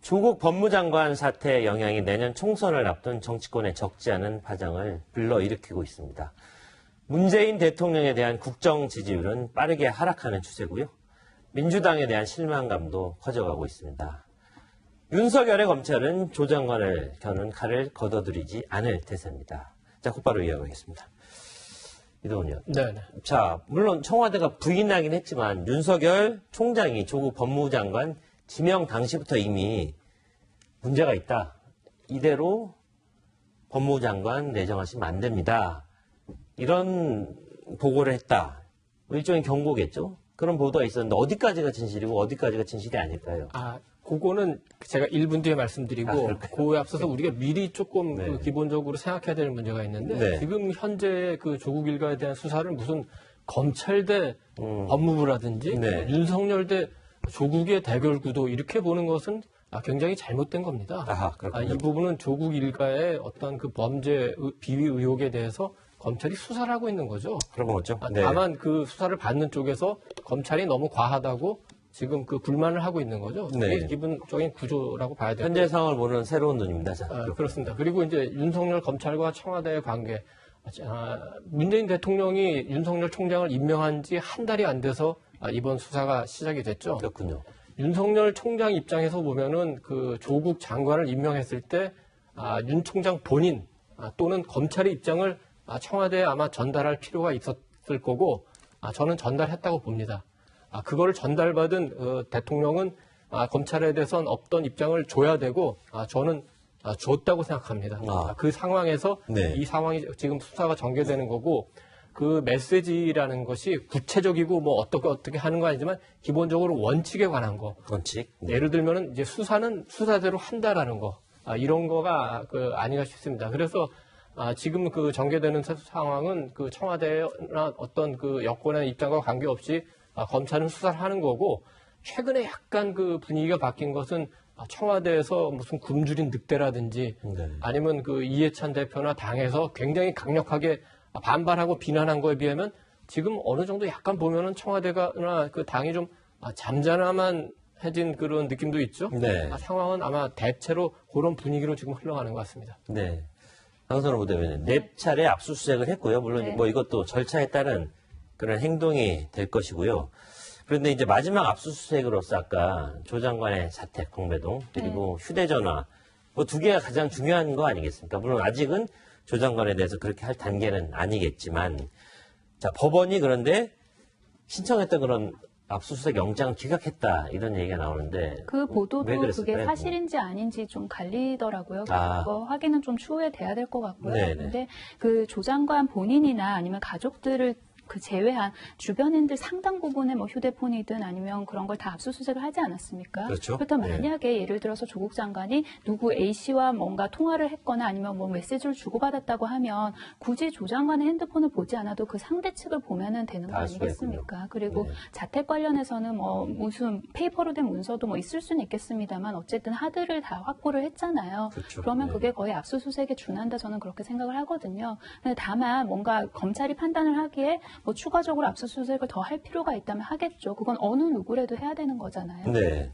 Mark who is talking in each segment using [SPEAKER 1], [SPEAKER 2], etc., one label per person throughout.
[SPEAKER 1] 조국 법무장관 사태의 영향이 내년 총선을 앞둔 정치권에 적지 않은 파장을 불러일으키고 있습니다. 문재인 대통령에 대한 국정 지지율은 빠르게 하락하는 추세고요. 민주당에 대한 실망감도 커져가고 있습니다. 윤석열의 검찰은 조 장관을 겨눈 칼을 걷어들이지 않을 태세입니다. 자, 곧바로 이어가겠습니다. 이동훈 의원.
[SPEAKER 2] 네.
[SPEAKER 1] 자, 물론 청와대가 부인하긴 했지만 윤석열 총장이 조국 법무장관 지명 당시부터 이미 문제가 있다. 이대로 법무장관 내정하시면 안 됩니다. 이런 보고를 했다. 일종의 경고겠죠. 그런 보도가 있었는데 어디까지가 진실이고 어디까지가 진실이 아닐까요?
[SPEAKER 2] 그거는 제가 1분 뒤에 말씀드리고 그거에 앞서서 우리가 미리 조금
[SPEAKER 1] 네.
[SPEAKER 2] 그 기본적으로 생각해야 될 문제가 있는데
[SPEAKER 1] 네.
[SPEAKER 2] 지금 현재 그 조국 일가에 대한 수사를 무슨 검찰 대 법무부라든지
[SPEAKER 1] 네.
[SPEAKER 2] 윤석열 대 조국의 대결 구도 이렇게 보는 것은 굉장히 잘못된 겁니다.
[SPEAKER 1] 그렇군요.
[SPEAKER 2] 이 부분은 조국 일가의 어떤 그 범죄 비위 의혹에 대해서 검찰이 수사를 하고 있는 거죠.
[SPEAKER 1] 그런 거죠. 네.
[SPEAKER 2] 다만 그 수사를 받는 쪽에서 검찰이 너무 과하다고 지금 그 불만을 하고 있는 거죠.
[SPEAKER 1] 네.
[SPEAKER 2] 이게 기본적인 구조라고 봐야 돼요.
[SPEAKER 1] 현재 상황을 보는 새로운 눈입니다. 자,
[SPEAKER 2] 그렇습니다. 그리고 이제 윤석열 검찰과 청와대의 관계. 문재인 대통령이 윤석열 총장을 임명한 지 한 달이 안 돼서 이번 수사가 시작이 됐죠.
[SPEAKER 1] 그렇군요.
[SPEAKER 2] 윤석열 총장 입장에서 보면은 그 조국 장관을 임명했을 때 윤 총장 본인 또는 검찰의 입장을 청와대에 아마 전달할 필요가 있었을 거고 저는 전달했다고 봅니다. 그거를 전달받은 대통령은 검찰에 대해서는 없던 입장을 줘야 되고 저는 줬다고 생각합니다. 그 상황에서
[SPEAKER 1] 네.
[SPEAKER 2] 이 상황이 지금 수사가 전개되는 거고 그 메시지라는 것이 구체적이고 뭐 어떻게 하는 거 아니지만 기본적으로 원칙에 관한 거.
[SPEAKER 1] 원칙. 네.
[SPEAKER 2] 예를 들면은 이제 수사는 수사대로 한다라는 거. 이런 거가 아닌가 싶습니다. 그래서 지금 그 전개되는 상황은 그 청와대나 어떤 그 여권의 입장과 관계없이 검찰은 수사를 하는 거고 최근에 약간 그 분위기가 바뀐 것은 청와대에서 무슨 굶주린 늑대라든지
[SPEAKER 1] 네.
[SPEAKER 2] 아니면 그 이해찬 대표나 당에서 굉장히 강력하게 반발하고 비난한 거에 비하면 지금 어느 정도 약간 보면은 청와대가나 그 당이 좀 잠잠한 해진 그런 느낌도 있죠.
[SPEAKER 1] 네.
[SPEAKER 2] 상황은 아마 대체로 그런 분위기로 지금 흘러가는 것 같습니다.
[SPEAKER 1] 네. 강선호 부대변인 4차례 압수수색을 했고요. 물론
[SPEAKER 3] 네.
[SPEAKER 1] 뭐 이것도 절차에 따른 그런 행동이 될 것이고요. 그런데 이제 마지막 압수수색으로서 아까 조 장관의 자택 공배동 그리고 휴대전화 뭐 두 개가 가장 중요한 거 아니겠습니까? 물론 아직은 조 장관에 대해서 그렇게 할 단계는 아니겠지만 자 법원이 그런데 신청했던 그런 압수수색 영장을 기각했다 이런 얘기가 나오는데
[SPEAKER 3] 그 보도도
[SPEAKER 1] 왜 그랬을까요?
[SPEAKER 3] 그게 사실인지 아닌지 좀 갈리더라고요.
[SPEAKER 1] 아.
[SPEAKER 3] 그거 확인은 좀 추후에 돼야 될 것 같고요.
[SPEAKER 1] 네네.
[SPEAKER 3] 근데 그 조 장관 본인이나 아니면 가족들을 그 제외한 주변인들 상당 부분의 뭐 휴대폰이든 아니면 그런 걸 다 압수수색을 하지 않았습니까?
[SPEAKER 1] 그렇죠.
[SPEAKER 3] 그렇다면
[SPEAKER 1] 네.
[SPEAKER 3] 만약에 예를 들어서 조국 장관이 누구 A 씨와 뭔가 통화를 했거나 아니면 뭐 메시지를 주고받았다고 하면 굳이 조 장관의 핸드폰을 보지 않아도 그 상대 측을 보면은 되는 거
[SPEAKER 1] 알 수가
[SPEAKER 3] 아니겠습니까? 그리고
[SPEAKER 1] 네.
[SPEAKER 3] 자택 관련해서는 뭐 무슨 페이퍼로 된 문서도 뭐 있을 수는 있겠습니다만 어쨌든 하드를 다 확보를 했잖아요.
[SPEAKER 1] 그렇죠.
[SPEAKER 3] 그러면
[SPEAKER 1] 네.
[SPEAKER 3] 그게 거의 압수수색에 준한다 저는 그렇게 생각을 하거든요. 근데 다만 뭔가 검찰이 판단을 하기에 뭐 추가적으로 압수수색을 더 할 필요가 있다면 하겠죠. 그건 어느 누구라도 해야 되는 거잖아요.
[SPEAKER 1] 네.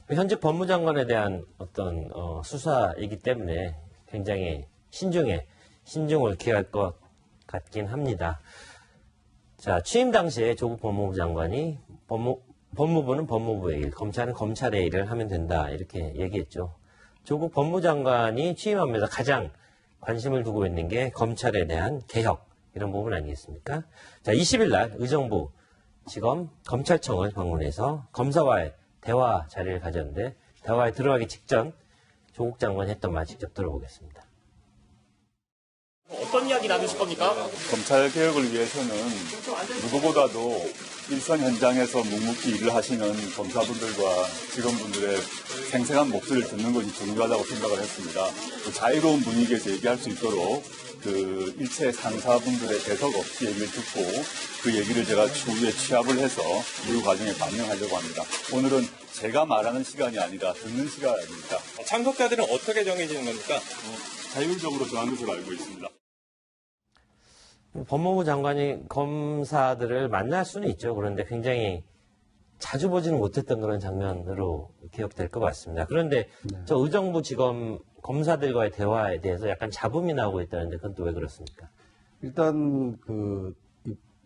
[SPEAKER 1] 현직 법무장관에 대한 어떤 수사이기 때문에 굉장히 신중을 기할 것 같긴 합니다. 자, 취임 당시에 조국 법무부 장관이 법무부는 법무부의 일, 검찰은 검찰의 일을 하면 된다 이렇게 얘기했죠. 조국 법무장관이 취임하면서 가장 관심을 두고 있는 게 검찰에 대한 개혁 이런 부분 아니겠습니까? 자, 20일 날 의정부 지검 검찰청을 방문해서 검사와의 대화 자리를 가졌는데 대화에 들어가기 직전 조국 장관이 했던 말 직접 들어보겠습니다.
[SPEAKER 4] 어떤 이야기 나누실 겁니까?
[SPEAKER 5] 검찰 개혁을 위해서는 누구보다도 일선 현장에서 묵묵히 일을 하시는 검사분들과 직원분들의 생생한 목소리를 듣는 것이 중요하다고 생각을 했습니다. 자유로운 분위기에서 얘기할 수 있도록 그 일체 상사분들의 대석 없이 얘기를 듣고 그 얘기를 제가 추후에 취합을 해서 이후 과정에 반영하려고 합니다. 오늘은 제가 말하는 시간이 아니라 듣는 시간입니다.
[SPEAKER 4] 참석자들은 어떻게 정해지는 겁니까?
[SPEAKER 5] 자율적으로 정한 것으로 알고 있습니다.
[SPEAKER 1] 법무부 장관이 검사들을 만날 수는 있죠. 그런데 굉장히 자주 보지는 못했던 그런 장면으로 기억될 것 같습니다. 그런데 저 의정부 지검 검사들과의 대화에 대해서 약간 잡음이 나오고 있다는데 그건 또 왜 그렇습니까?
[SPEAKER 6] 일단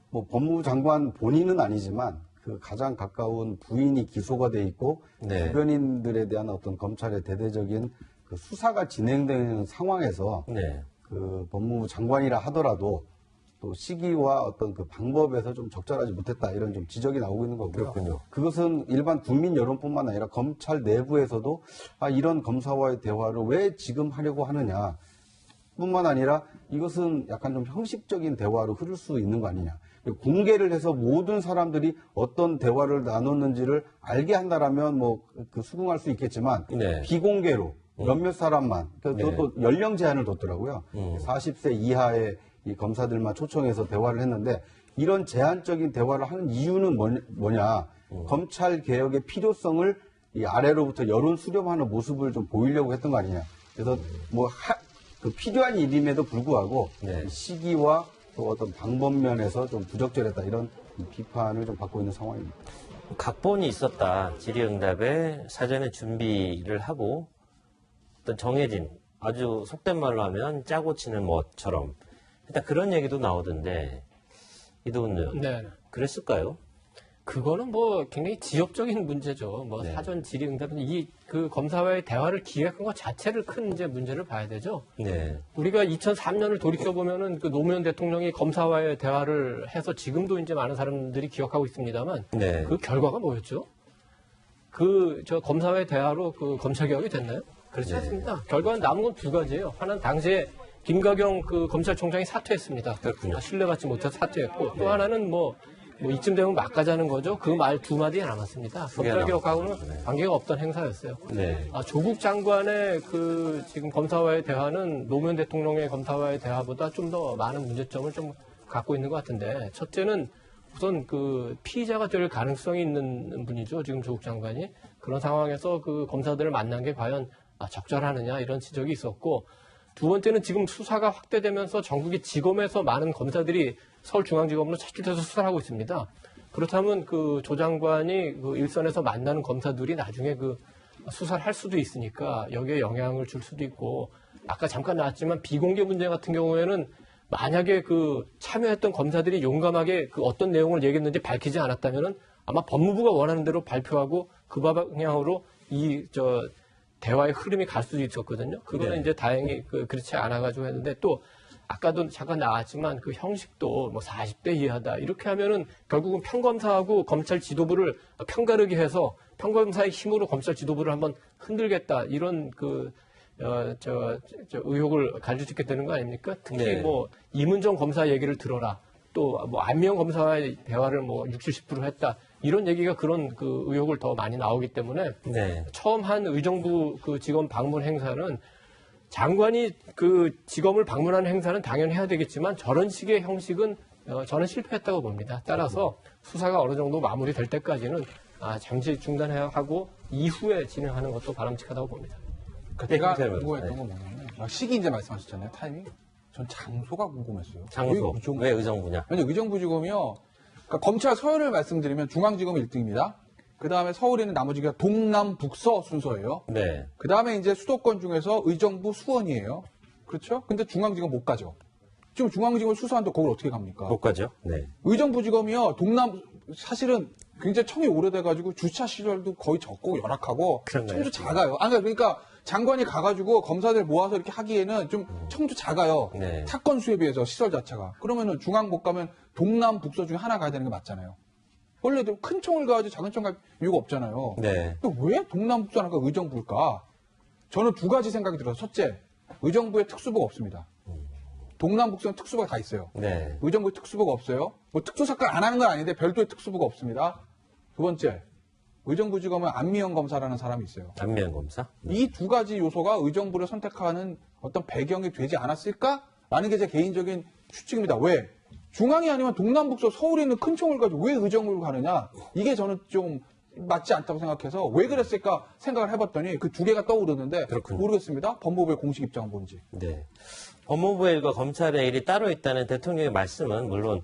[SPEAKER 6] 뭐 법무부 장관 본인은 아니지만 그 가장 가까운 부인이 기소가 돼 있고
[SPEAKER 1] 네.
[SPEAKER 6] 주변인들에 대한 어떤 검찰의 대대적인 그 수사가 진행되는 상황에서
[SPEAKER 1] 네.
[SPEAKER 6] 그 법무부 장관이라 하더라도 또 시기와 어떤 그 방법에서 좀 적절하지 못했다 이런 좀 지적이 나오고 있는 거고요.
[SPEAKER 1] 그렇군요.
[SPEAKER 6] 그것은 일반 국민 여론뿐만 아니라 검찰 내부에서도 이런 검사와의 대화를 왜 지금 하려고 하느냐 뿐만 아니라 이것은 약간 좀 형식적인 대화로 흐를 수 있는 거 아니냐. 공개를 해서 모든 사람들이 어떤 대화를 나눴는지를 알게 한다라면 그 수긍할 수 있겠지만
[SPEAKER 1] 네.
[SPEAKER 6] 비공개로 몇몇 사람만
[SPEAKER 1] 네.
[SPEAKER 6] 또 연령 제한을 뒀더라고요. 40세 이하의 이 검사들만 초청해서 대화를 했는데 이런 제한적인 대화를 하는 이유는 뭐냐. 검찰 개혁의 필요성을 이 아래로부터 여론 수렴하는 모습을 좀 보이려고 했던 거 아니냐. 그래서 그 필요한 일임에도 불구하고
[SPEAKER 1] 네.
[SPEAKER 6] 시기와 또 어떤 방법 면에서 좀 부적절했다 이런 비판을 좀 받고 있는 상황입니다.
[SPEAKER 1] 각본이 있었다. 질의응답에 사전에 준비를 하고 어떤 정해진 아주 속된 말로 하면 짜고 치는 것처럼 일단 그런 얘기도 나오던데 이도훈 의원
[SPEAKER 2] 네.
[SPEAKER 1] 그랬을까요?
[SPEAKER 2] 그거는 뭐 굉장히 지역적인 문제죠. 뭐
[SPEAKER 1] 네.
[SPEAKER 2] 사전 질의응답은 그 검사와의 대화를 기획한 것 자체를 큰 이제 문제를 봐야 되죠.
[SPEAKER 1] 네.
[SPEAKER 2] 우리가 2003년을 돌이켜 보면은 그 노무현 대통령이 검사와의 대화를 해서 지금도 이제 많은 사람들이 기억하고 있습니다만
[SPEAKER 1] 네.
[SPEAKER 2] 그 결과가 뭐였죠? 저 검사와의 대화로 그 검찰 개혁이 됐나요? 그렇지
[SPEAKER 1] 네.
[SPEAKER 2] 않습니다. 결과는 남은 건 두 가지예요. 하나는 당시에 김가경 그 검찰총장이 사퇴했습니다.
[SPEAKER 1] 그렇군요.
[SPEAKER 2] 신뢰받지 못해서 사퇴했고 또 하나는 뭐 이쯤 되면 막 가자는 거죠. 그 말 두 마디에 남았습니다. 검찰 개혁하고는 관계가 없던 행사였어요.
[SPEAKER 1] 네.
[SPEAKER 2] 조국 장관의 그 지금 검사와의 대화는 노무현 대통령의 검사와의 대화보다 좀 더 많은 문제점을 좀 갖고 있는 것 같은데 첫째는 우선 그 피의자가 될 가능성이 있는 분이죠. 지금 조국 장관이 그런 상황에서 그 검사들을 만난 게 과연 적절하느냐 이런 지적이 있었고 두 번째는 지금 수사가 확대되면서 전국의 지검에서 많은 검사들이 서울중앙지검으로 차출돼서 수사를 하고 있습니다. 그렇다면 그 조 장관이 그 일선에서 만나는 검사들이 나중에 그 수사를 할 수도 있으니까 여기에 영향을 줄 수도 있고 아까 잠깐 나왔지만 비공개 문제 같은 경우에는 만약에 그 참여했던 검사들이 용감하게 그 어떤 내용을 얘기했는지 밝히지 않았다면은 아마 법무부가 원하는 대로 발표하고 그 방향으로 대화의 흐름이 갈 수도 있었거든요. 그거는
[SPEAKER 1] 네.
[SPEAKER 2] 이제 다행히 그렇지 않아가지고 했는데 또 아까도 잠깐 나왔지만 그 형식도 뭐 40대 이하다 이렇게 하면은 결국은 평검사하고 검찰 지도부를 편가르기 해서 평검사의 힘으로 검찰 지도부를 한번 흔들겠다 이런 의혹을 가지게 되는 거 아닙니까? 특히
[SPEAKER 1] 네.
[SPEAKER 2] 뭐 이문정 검사 얘기를 들어라. 또 뭐 안미영 검사와의 대화를 뭐 60, 70% 했다. 이런 얘기가 그런 그 의혹을 더 많이 나오기 때문에
[SPEAKER 1] 네.
[SPEAKER 2] 처음 한 의정부 그 지검 방문 행사는 장관이 그 지검을 방문하는 행사는 당연히 해야 되겠지만 저런 식의 형식은 저는 실패했다고 봅니다. 따라서 수사가 어느 정도 마무리될 때까지는 잠시 중단해야 하고 이후에 진행하는 것도 바람직하다고 봅니다.
[SPEAKER 7] 제가
[SPEAKER 1] 네,
[SPEAKER 7] 궁금했던 건 뭐냐면 시기 이제 말씀하셨잖아요. 타이밍. 전 장소가 궁금했어요.
[SPEAKER 1] 장소. 왜 의정부냐?
[SPEAKER 7] 왜냐 의정부지검이요. 그러니까 검찰 서열을 말씀드리면 중앙지검 1등입니다. 그 다음에 서울에는 나머지가 동남 북서 순서예요.
[SPEAKER 1] 네.
[SPEAKER 7] 그 다음에 이제 수도권 중에서 의정부 수원이에요. 그렇죠? 근데 중앙지검 못 가죠. 지금 중앙지검 수사하는데 거길 어떻게 갑니까?
[SPEAKER 1] 못 가죠? 네.
[SPEAKER 7] 의정부지검이요. 사실은 굉장히 청이 오래돼가지고 주차 시설도 거의 적고 열악하고
[SPEAKER 1] 그런가요?
[SPEAKER 7] 청도 작아요. 그러니까 장관이 가가지고 검사들 모아서 이렇게 하기에는 좀 청도 작아요.
[SPEAKER 1] 네.
[SPEAKER 7] 사건 수에 비해서 시설 자체가. 그러면은 중앙 못 가면 동남 북서 중에 하나 가야 되는 게 맞잖아요. 원래 큰 청을 가야지 작은 청 갈 이유가 없잖아요.
[SPEAKER 1] 네.
[SPEAKER 7] 또 왜 동남 북서 하나가 의정부일까? 저는 두 가지 생각이 들어요. 첫째, 의정부에 특수부가 없습니다. 동남 북서는 특수부가 다 있어요.
[SPEAKER 1] 네.
[SPEAKER 7] 의정부에 특수부가 없어요. 뭐 특수사건 안 하는 건 아닌데 별도의 특수부가 없습니다. 두 번째, 의정부지검은 안미영 검사라는 사람이 있어요.
[SPEAKER 1] 안미연 검사?
[SPEAKER 7] 이 두 가지 요소가 의정부를 선택하는 어떤 배경이 되지 않았을까라는 게 제 개인적인 추측입니다. 왜? 중앙이 아니면 동남북서 서울에 있는 큰 총을 가지고 왜 의정부를 가느냐? 이게 저는 좀 맞지 않다고 생각해서 왜 그랬을까 생각을 해봤더니 그 두 개가 떠오르는데
[SPEAKER 1] 그렇군요.
[SPEAKER 7] 모르겠습니다. 법무부의 공식 입장은 뭔지.
[SPEAKER 1] 네. 법무부의 일과 검찰의 일이 따로 있다는 대통령의 말씀은 물론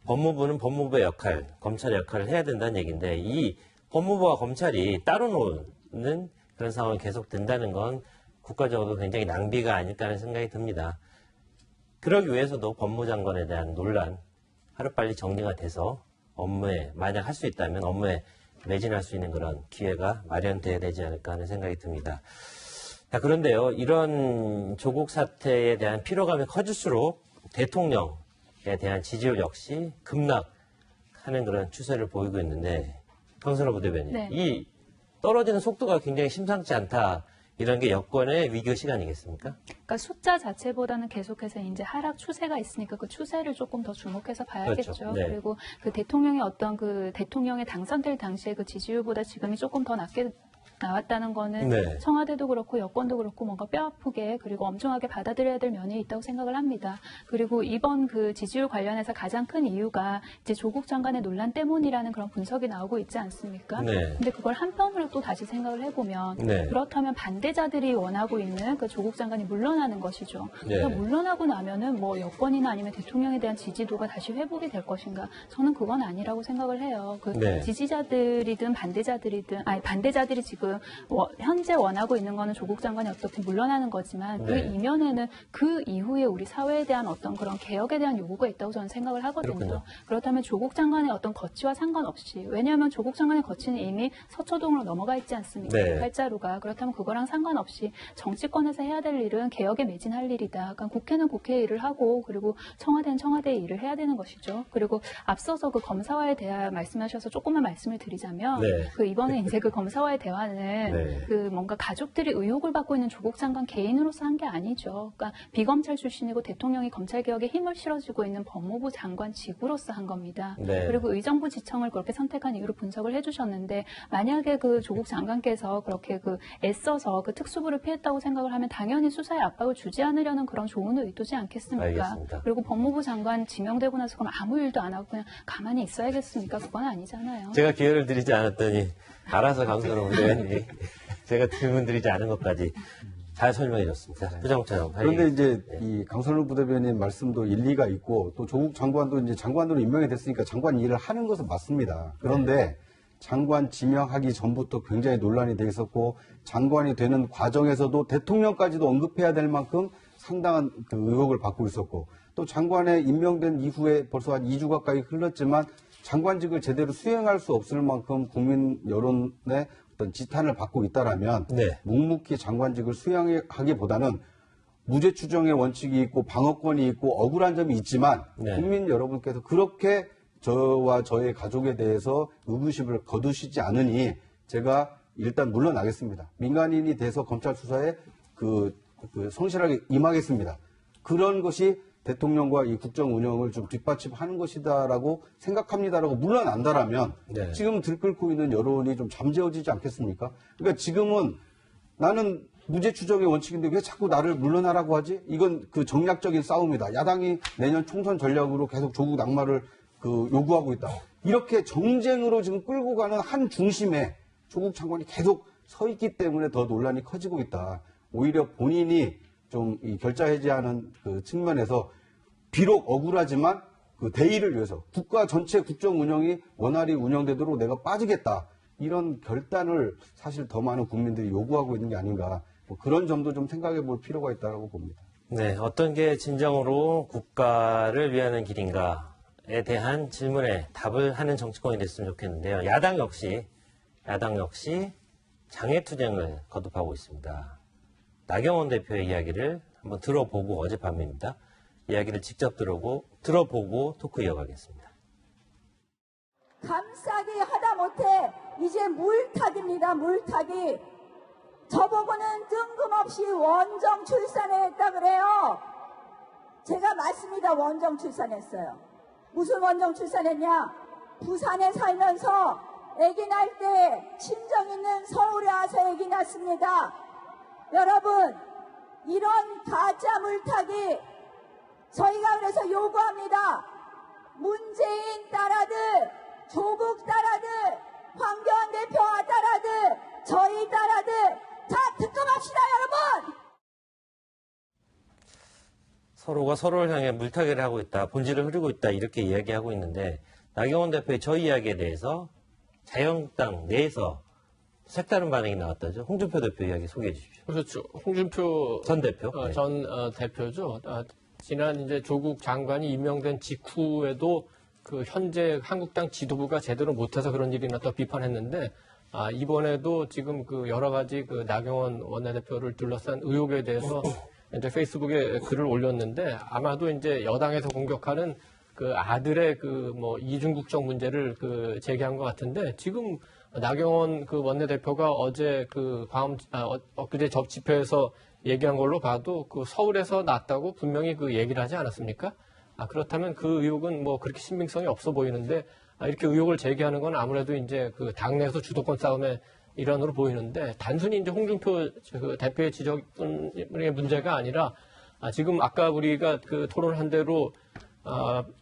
[SPEAKER 1] 법무부는 법무부의 역할, 검찰의 역할을 해야 된다는 얘기인데 이 법무부와 검찰이 따로 노는 그런 상황이 계속된다는 건 국가적으로 굉장히 낭비가 아닐까 하는 생각이 듭니다. 그러기 위해서도 법무장관에 대한 논란 하루빨리 정리가 돼서 업무에 만약 할 수 있다면 업무에 매진할 수 있는 그런 기회가 마련돼야 되지 않을까 하는 생각이 듭니다. 자, 그런데요, 이런 조국 사태에 대한 피로감이 커질수록 대통령에 대한 지지율 역시 급락하는 그런 추세를 보이고 있는데, 강선호 부대변인,
[SPEAKER 3] 네.
[SPEAKER 1] 이 떨어지는 속도가 굉장히 심상치 않다. 이런 게 여권의 위기의식 아니겠습니까?
[SPEAKER 3] 그러니까 숫자 자체보다는 계속해서 이제 하락 추세가 있으니까 그 추세를 조금 더 주목해서 봐야겠죠.
[SPEAKER 1] 그렇죠. 네.
[SPEAKER 3] 그리고 그 대통령의 어떤 그 대통령의 당선될 당시에 그 지지율보다 지금이 조금 더 낮게 나왔다는 거는
[SPEAKER 1] 네.
[SPEAKER 3] 청와대도 그렇고 여권도 그렇고 뭔가 뼈아프게 그리고 엄중하게 받아들여야 될 면이 있다고 생각을 합니다. 그리고 이번 그 지지율 관련해서 가장 큰 이유가 이제 조국 장관의 논란 때문이라는 그런 분석이 나오고 있지 않습니까?
[SPEAKER 1] 네.
[SPEAKER 3] 근데 그걸 한편으로 또 다시 생각을 해보면
[SPEAKER 1] 네.
[SPEAKER 3] 그렇다면 반대자들이 원하고 있는 그 조국 장관이 물러나는 것이죠.
[SPEAKER 1] 네.
[SPEAKER 3] 그러니까 물러나고 나면은 뭐 여권이나 아니면 대통령에 대한 지지도가 다시 회복이 될 것인가? 저는 그건 아니라고 생각을 해요. 그
[SPEAKER 1] 네.
[SPEAKER 3] 지지자들이든 반대자들이든 아니 반대자들이 지금 현재 원하고 있는 거는 조국 장관이 어떻게 물러나는 거지만 그
[SPEAKER 1] 네.
[SPEAKER 3] 이면에는 그 이후에 우리 사회에 대한 어떤 그런 개혁에 대한 요구가 있다고 저는 생각을 하거든요.
[SPEAKER 1] 그렇군요.
[SPEAKER 3] 그렇다면 조국 장관의 어떤 거취와 상관없이 왜냐하면 조국 장관의 거취는 이미 서초동으로 넘어가 있지 않습니까?
[SPEAKER 1] 네.
[SPEAKER 3] 팔자루가 그렇다면 그거랑 상관없이 정치권에서 해야 될 일은 개혁에 매진할 일이다. 그러니까 국회는 국회 일을 하고 그리고 청와대는 청와대의 일을 해야 되는 것이죠. 그리고 앞서서 그 검사와의 대화 말씀하셔서 조금만 말씀을 드리자면
[SPEAKER 1] 네.
[SPEAKER 3] 그 이번에 이제 그 검사와의 대화는
[SPEAKER 1] 네.
[SPEAKER 3] 그 뭔가 가족들이 의혹을 받고 있는 조국 장관 개인으로서 한 게 아니죠. 그러니까 비검찰 출신이고 대통령이 검찰 개혁에 힘을 실어주고 있는 법무부 장관 직으로서 한 겁니다.
[SPEAKER 1] 네.
[SPEAKER 3] 그리고 의정부 지청을 그렇게 선택한 이유로 분석을 해주셨는데 만약에 그 조국 장관께서 그렇게 그 애써서 그 특수부를 피했다고 생각을 하면 당연히 수사에 압박을 주지 않으려는 그런 좋은 의도지 않겠습니까?
[SPEAKER 1] 알겠습니다.
[SPEAKER 3] 그리고 법무부 장관 지명되고 나서 그럼 아무 일도 안 하고 그냥 가만히 있어야겠습니까? 그건 아니잖아요.
[SPEAKER 1] 제가 기회를 드리지 않았더니 알아서 강선호 부대변인이 제가 질문 드리지 않은 것까지 잘 설명해 줬습니다. 부장처럼.
[SPEAKER 6] 그런데 이제 이 강선우 부대변인 말씀도 일리가 있고 또 조국 장관도 이제 장관으로 임명이 됐으니까 장관 일을 하는 것은 맞습니다. 그런데 장관 지명하기 전부터 굉장히 논란이 돼 있었고 장관이 되는 과정에서도 대통령까지도 언급해야 될 만큼 상당한 그 의혹을 받고 있었고 또 장관에 임명된 이후에 벌써 한 2주 가까이 흘렀지만 장관직을 제대로 수행할 수 없을 만큼 국민 여론의 어떤 지탄을 받고 있다라면
[SPEAKER 1] 네.
[SPEAKER 6] 묵묵히 장관직을 수행하기보다는 무죄 추정의 원칙이 있고 방어권이 있고 억울한 점이 있지만
[SPEAKER 1] 네.
[SPEAKER 6] 국민 여러분께서 그렇게 저와 저의 가족에 대해서 의구심을 거두시지 않으니 제가 일단 물러나겠습니다. 민간인이 돼서 검찰 수사에 그 성실하게 임하겠습니다. 그런 것이 대통령과 이 국정 운영을 좀 뒷받침하는 것이다라고 생각합니다라고 물러난다라면
[SPEAKER 1] 네.
[SPEAKER 6] 지금 들끓고 있는 여론이 좀 잠재워지지 않겠습니까? 그러니까 지금은 나는 무죄 추정의 원칙인데 왜 자꾸 나를 물러나라고 하지? 이건 그 정략적인 싸움이다. 야당이 내년 총선 전략으로 계속 조국 낙마를 요구하고 있다. 이렇게 정쟁으로 지금 끌고 가는 한 중심에 조국 장관이 계속 서 있기 때문에 더 논란이 커지고 있다. 오히려 본인이 좀 이 결자 해지하는 그 측면에서 비록 억울하지만 그 대의를 위해서 국가 전체 국정 운영이 원활히 운영되도록 내가 빠지겠다. 이런 결단을 사실 더 많은 국민들이 요구하고 있는 게 아닌가. 뭐 그런 점도 좀 생각해 볼 필요가 있다고 봅니다.
[SPEAKER 1] 네, 어떤 게 진정으로 국가를 위하는 길인가에 대한 질문에 답을 하는 정치권이 됐으면 좋겠는데요. 야당 역시 장애투쟁을 거듭하고 있습니다. 나경원 대표의 이야기를 한번 들어보고 어젯밤입니다. 이야기를 직접 들어보고 토크 이어가겠습니다.
[SPEAKER 8] 감싸기 하다못해 이제 물타기입니다. 물타기. 저보고는 뜬금없이 원정 출산했다 그래요. 제가 맞습니다. 원정 출산했어요. 무슨 원정 출산했냐? 부산에 살면서 아기 낳을 때 친정 있는 서울에 와서 아기 낳습니다. 여러분, 이런 가짜 물타기 저희가 그래서 요구합니다. 문재인 딸아들, 조국 딸아들, 황교안 대표와 딸아들, 저희 딸아들 다 특검합시다, 여러분!
[SPEAKER 1] 서로가 서로를 향해 물타기를 하고 있다, 본질을 흐리고 있다 이렇게 이야기하고 있는데 나경원 대표의 저 이야기에 대해서 자유한국당 내에서 색다른 반응이 나왔다죠. 홍준표 대표 이야기 소개해 주십시오.
[SPEAKER 2] 그렇죠. 홍준표
[SPEAKER 1] 전 대표. 네.
[SPEAKER 2] 전 대표죠. 지난 이제 조국 장관이 임명된 직후에도 그 현재 한국당 지도부가 제대로 못해서 그런 일이 났다 비판했는데 이번에도 지금 그 여러 가지 그 나경원 원내대표를 둘러싼 의혹에 대해서 이제 페이스북에 글을 올렸는데 아마도 이제 여당에서 공격하는 그 아들의 그 뭐 이중국적 문제를 그 제기한 것 같은데 지금 나경원 그 원내대표가 어제 그 엊그제 접집회에서 얘기한 걸로 봐도 그 서울에서 났다고 분명히 그 얘기를 하지 않았습니까? 그렇다면 그 의혹은 뭐 그렇게 신빙성이 없어 보이는데 이렇게 의혹을 제기하는 건 아무래도 이제 그 당내에서 주도권 싸움의 일환으로 보이는데 단순히 이제 홍준표 그 대표의 지적의 문제가 아니라 지금 아까 우리가 그 토론한 대로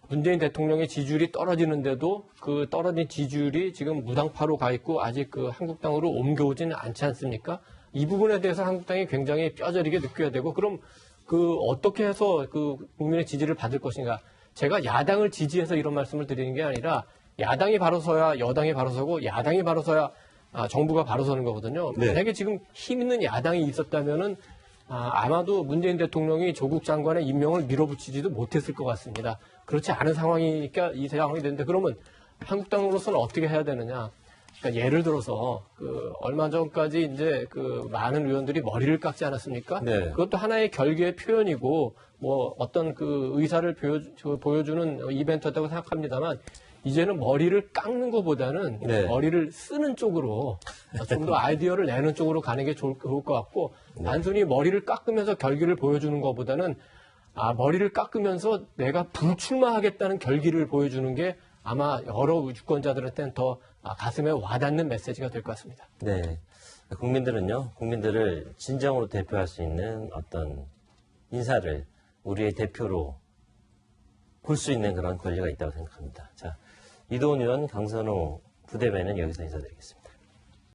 [SPEAKER 2] 문재인 대통령의 지지율이 떨어지는데도 그 떨어진 지지율이 지금 무당파로 가 있고 아직 그 한국당으로 옮겨오지는 않지 않습니까? 이 부분에 대해서 한국당이 굉장히 뼈저리게 느껴야 되고 그럼 그 어떻게 해서 그 국민의 지지를 받을 것인가? 제가 야당을 지지해서 이런 말씀을 드리는 게 아니라 야당이 바로 서야 여당이 바로 서고 야당이 바로 서야 정부가 바로 서는 거거든요.
[SPEAKER 1] 네.
[SPEAKER 2] 만약에 지금 힘 있는 야당이 있었다면은 아마도 문재인 대통령이 조국 장관의 임명을 밀어붙이지도 못했을 것 같습니다. 그렇지 않은 상황이니까 이 상황이 되는데 그러면 한국당으로서는 어떻게 해야 되느냐? 그러니까 예를 들어서 그 얼마 전까지 이제 그 많은 의원들이 머리를 깎지 않았습니까?
[SPEAKER 1] 네.
[SPEAKER 2] 그것도 하나의 결계의 표현이고 뭐 어떤 그 의사를 보여주는 이벤트였다고 생각합니다만 이제는 머리를 깎는 것보다는
[SPEAKER 1] 네.
[SPEAKER 2] 머리를 쓰는 쪽으로 좀 더 아이디어를 내는 쪽으로 가는 게 좋을 것 같고 단순히 머리를 깎으면서 결기를 보여주는 것보다는 머리를 깎으면서 내가 불출마하겠다는 결기를 보여주는 게 아마 여러 유권자들한테는 더 가슴에 와닿는 메시지가 될 것 같습니다.
[SPEAKER 1] 네. 국민들을 진정으로 대표할 수 있는 어떤 인사를 우리의 대표로 볼 수 있는 그런 권리가 있다고 생각합니다. 자, 이도훈 의원, 강선호 부대변인 여기서 인사드리겠습니다.